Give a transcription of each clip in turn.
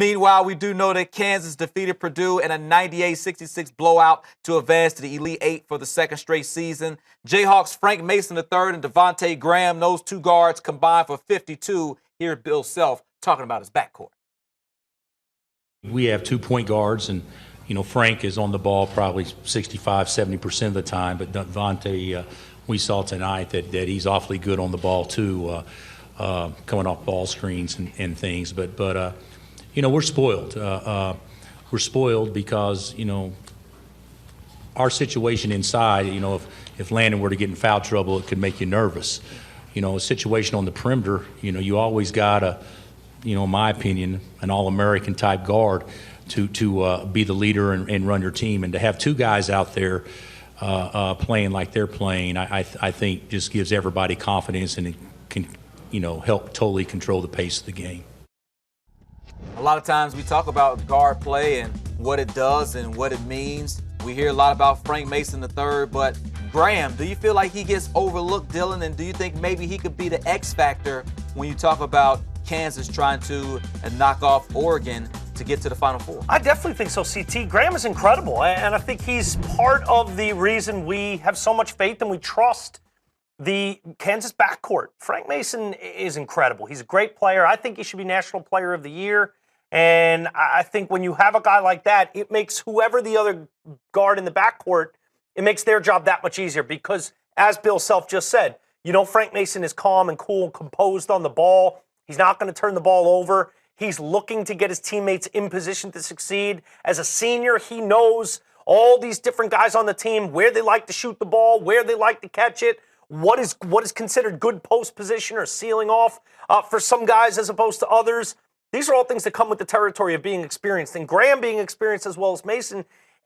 Meanwhile, we do know that Kansas defeated Purdue in a 98-66 blowout to advance to the Elite Eight for the second straight season. Jayhawks' Frank Mason III and Devonte Graham, those two guards combined for 52. Here, Bill Self talking about his backcourt. We have 2 point guards, and Frank is on the ball probably 65-70% of the time, but Devonte, we saw tonight that he's awfully good on the ball too, coming off ball screens and things. But we're spoiled. We're spoiled because our situation inside. If Landon were to get in foul trouble, it could make you nervous. A situation on the perimeter. You always got a, in my opinion, an All-American type guard to be the leader and run your team, and to have two guys out there playing like they're playing, I think just gives everybody confidence, and it can help totally control the pace of the game. A lot of times we talk about guard play and what it does and what it means. We hear a lot about Frank Mason III, but Graham, do you feel like he gets overlooked, Dylan? And do you think maybe he could be the X factor when you talk about Kansas trying to knock off Oregon to get to the Final Four? I definitely think so, CT. Graham is incredible, and I think he's part of the reason we have so much faith and we trust the Kansas backcourt. Frank Mason is incredible. He's a great player. I think he should be National Player of the Year. And I think when you have a guy like that, it makes whoever the other guard in the backcourt, it makes their job that much easier because, as Bill Self just said, Frank Mason is calm and cool and composed on the ball. He's not going to turn the ball over. He's looking to get his teammates in position to succeed. As a senior, he knows all these different guys on the team, where they like to shoot the ball, where they like to catch it, what is considered good post position or sealing off for some guys as opposed to others. These are all things that come with the territory of being experienced. And Graham being experienced as well as Mason,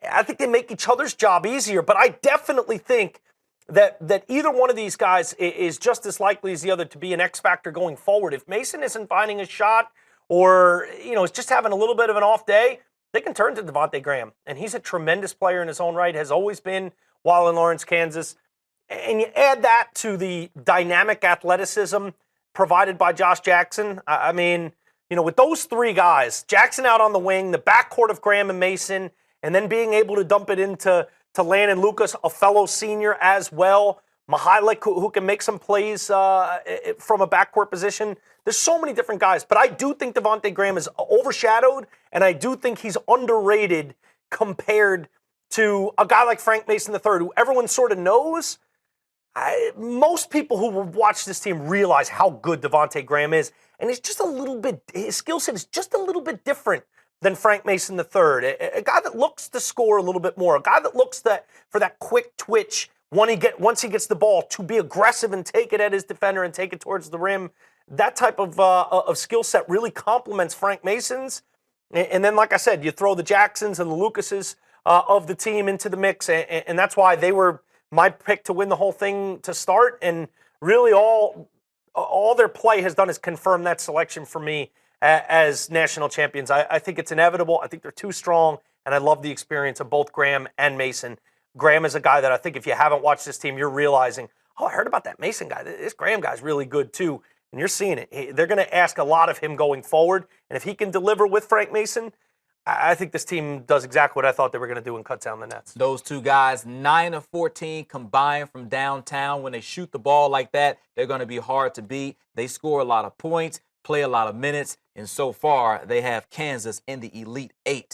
I think they make each other's job easier. But I definitely think that either one of these guys is just as likely as the other to be an X factor going forward. If Mason isn't finding a shot or is just having a little bit of an off day, they can turn to Devonte Graham. And he's a tremendous player in his own right, has always been while in Lawrence, Kansas. And you add that to the dynamic athleticism provided by Josh Jackson. I mean, with those three guys, Jackson out on the wing, the backcourt of Graham and Mason, and then being able to dump it into Landon Lucas, a fellow senior as well, Mihalik, who can make some plays from a backcourt position. There's so many different guys, but I do think Devonte Graham is overshadowed, and I do think he's underrated compared to a guy like Frank Mason III, who everyone sort of knows. Most people who watch this team realize how good Devonte Graham is, and he's just a little bit, his skill set is just a little bit different than Frank Mason III. A guy that looks to score a little bit more, a guy that looks for that quick twitch once he gets the ball to be aggressive and take it at his defender and take it towards the rim. That type of skill set really complements Frank Mason's. And then, like I said, you throw the Jacksons and the Lucases of the team into the mix, and that's why they were my pick to win the whole thing to start. And really all their play has done is confirm that selection for me as national champions. I think it's inevitable. I think they're too strong, and I love the experience of both Graham and Mason. Graham is a guy that I think if you haven't watched this team, you're realizing, I heard about that Mason guy. This Graham guy's really good too, and you're seeing it. They're going to ask a lot of him going forward, and if he can deliver with Frank Mason, I think this team does exactly what I thought they were going to do and cut down the nets. Those two guys, 9 of 14 combined from downtown. When they shoot the ball like that, they're going to be hard to beat. They score a lot of points, play a lot of minutes, and so far they have Kansas in the Elite Eight.